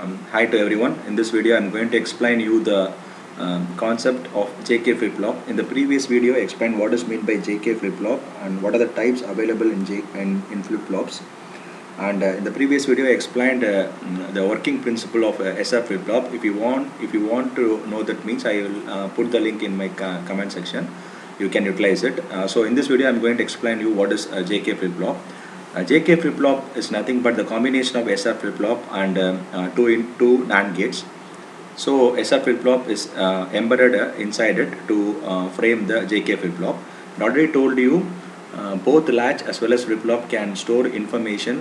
Hi to everyone. In this video, I'm going to explain you the concept of JK flip-flop. In the previous video, I explained what is meant by JK flip-flop and what are the types available in flip-flops. And in the previous video, I explained the working principle of SR flip-flop. If you want to know that means, I will put the link in my comment section. You can utilize it. So in this video, I'm going to explain you what is JK flip-flop. JK flip-flop is nothing but the combination of SR flip-flop and two NAND gates. So SR flip-flop is embedded inside it to frame the JK flip-flop. I already told you both latch as well as flip-flop can store information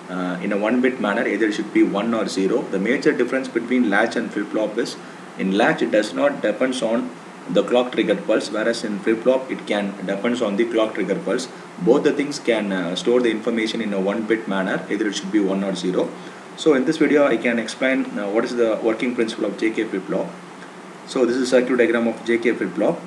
in a 1-bit manner, either it should be 1 or 0. The major difference between latch and flip-flop is in latch it does not depends on the clock trigger pulse, whereas in flip-flop it can depends on the clock trigger pulse. Both the things can store the information in a 1-bit manner, either it should be 1 or 0. So in this video I can explain what is the working principle of JK flip-flop. So this is circuit diagram of JK flip-flop,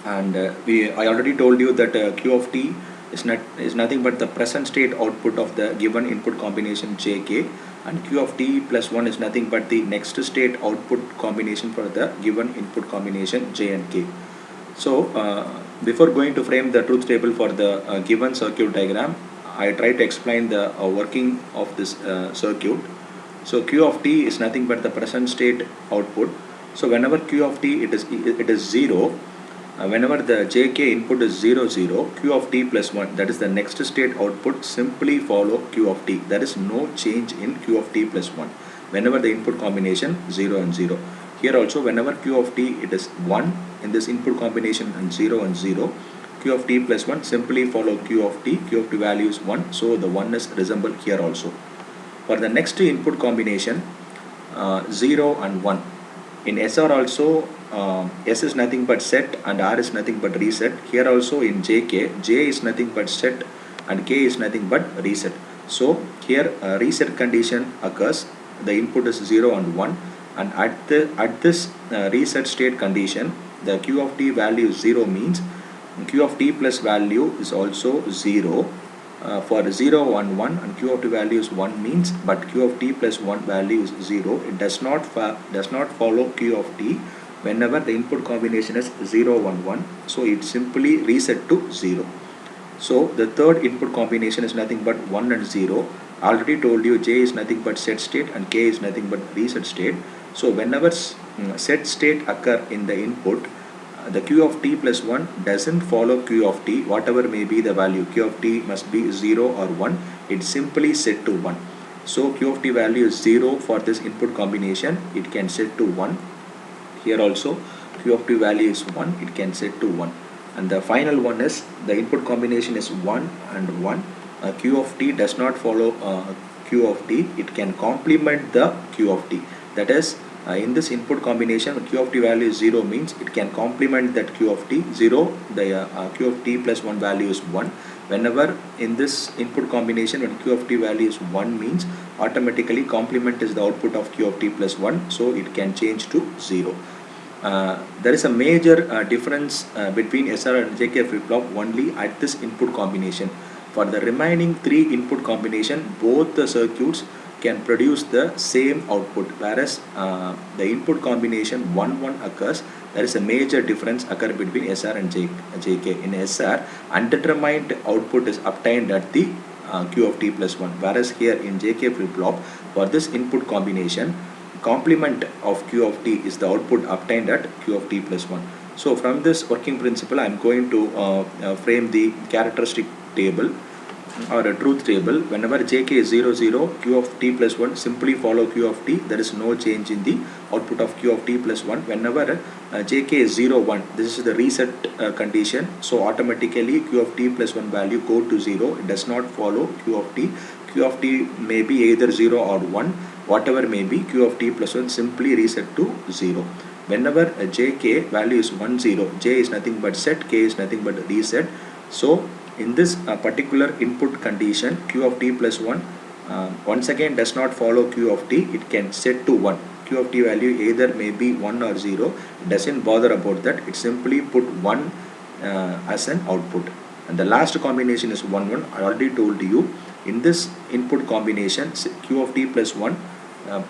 and I already told you that Q of t is nothing but the present state output of the given input combination JK, and Q of t plus 1 is nothing but the next state output combination for the given input combination J and K. So before going to frame the truth table for the given circuit diagram, I try to explain the working of this circuit. So Q of t is nothing but the present state output. So whenever Q of t it is 0, whenever the JK input is 0 0, Q of t plus 1, that is the next state output, simply follow Q of t. There is no change in Q of t plus 1 whenever the input combination 0 and 0. Here also whenever Q of t it is 1 in this input combination and 0 and 0, Q of t plus 1, simply follow Q of t. Q of t value is 1, so the 1 is resemble here also. For the next input combination 0 and 1, in SR also S is nothing but set and R is nothing but reset. Here also in JK, J is nothing but set and K is nothing but reset. So here reset condition occurs, the input is 0 and 1, and at this reset state condition, the Q of t value is 0 means Q of t plus value is also 0. For 0 and 1 and Q of t value is 1 means, but Q of t plus 1 value is 0. It does not follow Q of t whenever the input combination is 0 1 1. So it simply reset to 0. So the third input combination is nothing but 1 and 0. I already told you J is nothing but set state and K is nothing but reset state. So whenever set state occur in the input, the Q of t plus 1 doesn't follow Q of t, whatever may be the value. Q of t must be 0 or 1. It's simply set to 1. So Q of t value is 0 for this input combination. It can set to 1. Here also Q of t value is 1. It can set to 1. And the final one is the input combination is 1 and 1. Q of t does not follow Q of t. It can complement the Q of t. That is, in this input combination, Q of t value is 0 means it can complement that Q of t. 0, the Q of t plus 1 value is 1. Whenever in this input combination, when Q of t value is 1 means automatically complement is the output of Q of t plus 1, so it can change to 0. There is a major difference between SR and JK flip-flop only at this input combination. For the remaining 3 input combination, both the circuits can produce the same output, whereas the input combination 1 1 occurs. There is a major difference occur between SR and JK. In SR, undetermined output is obtained at the Q of t plus 1, whereas here in JK flip-flop, for this input combination, complement of Q of t is the output obtained at Q of t plus 1. So from this working principle, I am going to frame the characteristic table or a truth table. Whenever JK is 0 0, Q of t plus 1, simply follow Q of t. There is no change in the output of Q of t plus 1. Whenever JK is 0 1, this is the reset condition. So automatically Q of t plus 1 value go to 0. It does not follow Q of t. Q of t may be either 0 or 1. Whatever may be, Q of t plus 1 simply reset to 0. Whenever JK value is 1 0, J is nothing but set, K is nothing but reset. So in this particular input condition, Q of t plus 1 once again does not follow Q of t. It can set to 1. Q of t value either may be 1 or 0. It doesn't bother about that. It simply put 1 as an output. And the last combination is 1 1. I already told you in this input combination Q of t plus 1,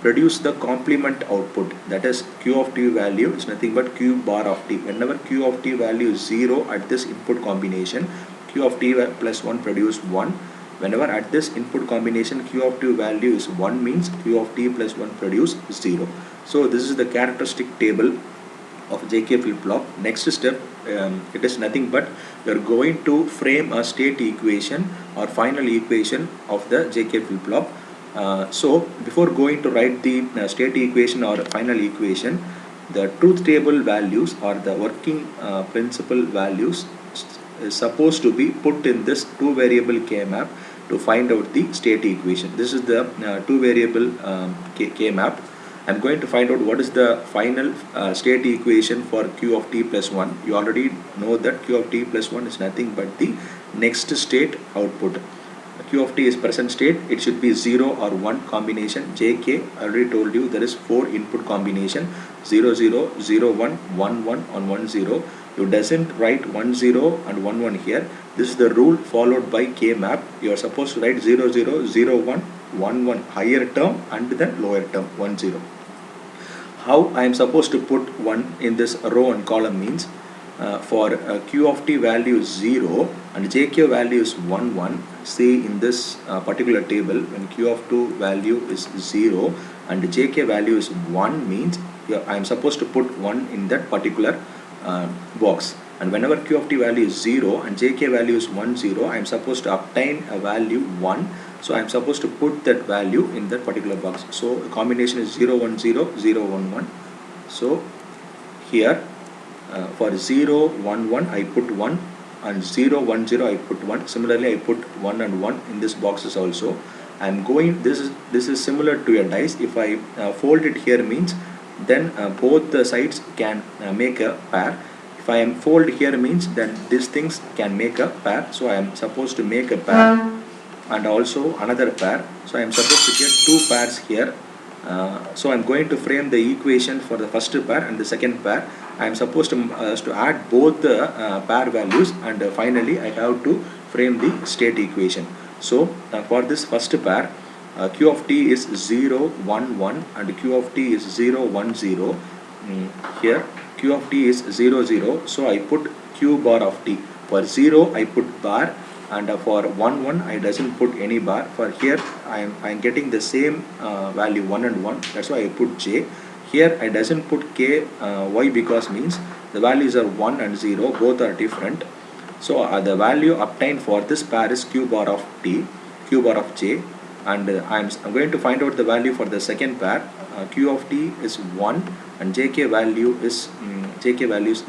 produce the complement output, that is q of t value is nothing but q bar of t. Whenever q of t value is 0 at this input combination, q of t plus 1 produce 1. Whenever at this input combination q of t value is 1 means q of t plus 1 produce 0. So this is the characteristic table of JK flip-flop. Next step, it is nothing but we are going to frame a state equation or final equation of the JK flip-flop. So before going to write the state equation or final equation, the truth table values or the working principle values is supposed to be put in this two variable K map to find out the state equation. This is the two variable K map. I'm going to find out what is the final state equation for q of t plus 1. You already know that q of t plus 1 is nothing but the next state output. Q of t is present state, it should be 0 or 1 combination. JK, I already told you there is 4 input combination 0 0 0 1 1 1 on 1 0. You doesn't write 1 0 and 1 1 here. This is the rule followed by K map. You are supposed to write 0 0 0 1 1 1 higher term and then lower term 1 0. How I am supposed to put 1 in this row and column means for q of t value is 0 and jk value is 1 1. See in this particular table, when q of 2 value is 0 and jk value is 1 means I am supposed to put 1 in that particular box. And whenever q of t value is 0 and jk value is 1 0, I am supposed to obtain a value 1. So I am supposed to put that value in that particular box. So the combination is 0 1 0 0 1 1. So here for 0 1 1 I put 1 and 0 1 0 I put 1. Similarly I put 1 and 1 in this boxes also. I am going, this is similar to a dice. If I fold it here means then both the sides can make a pair. If I am fold here means then these things can make a pair. So I am supposed to make a pair and also another pair. So I am supposed to get two pairs here. So I am going to frame the equation for the first pair and the second pair. I am supposed to add both the pair values and finally I have to frame the state equation. So for this first pair, q of t is 0 1 1 and q of t is 0 1 0. Here q of t is 0 0, so I put q bar of t. For 0 I put bar and for 1 1 I doesn't put any bar. For here I am getting the same value 1 and 1, that's why I put j. Here I doesn't put k. Why? Because means the values are 1 and 0, both are different. So the value obtained for this pair is q bar of t, q bar of j, and I'm going to find out the value for the second pair. Q of t is 1 and jk value is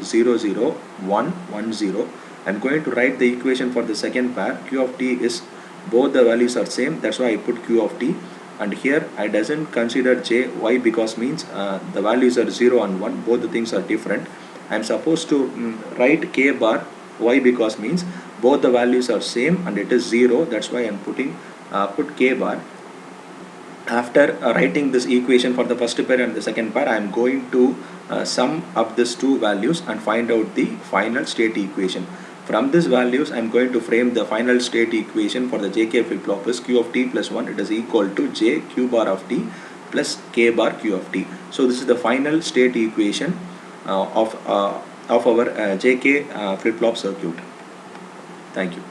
0 0 1 1 0. I'm going to write the equation for the second pair. Q of t is, both the values are same, that's why I put q of t. And here I doesn't consider j. Why? Because means the values are 0 and 1, both the things are different. I'm supposed to write k bar. Why? Because means both the values are same and it is 0, that's why I'm putting put k bar. After writing this equation for the first pair and the second pair, I am going to sum up these two values and find out the final state equation. From these values, I am going to frame the final state equation for the JK flip-flop is q of t plus 1. It is equal to j q bar of t plus k bar q of t. So this is the final state equation of our JK flip-flop circuit. Thank you.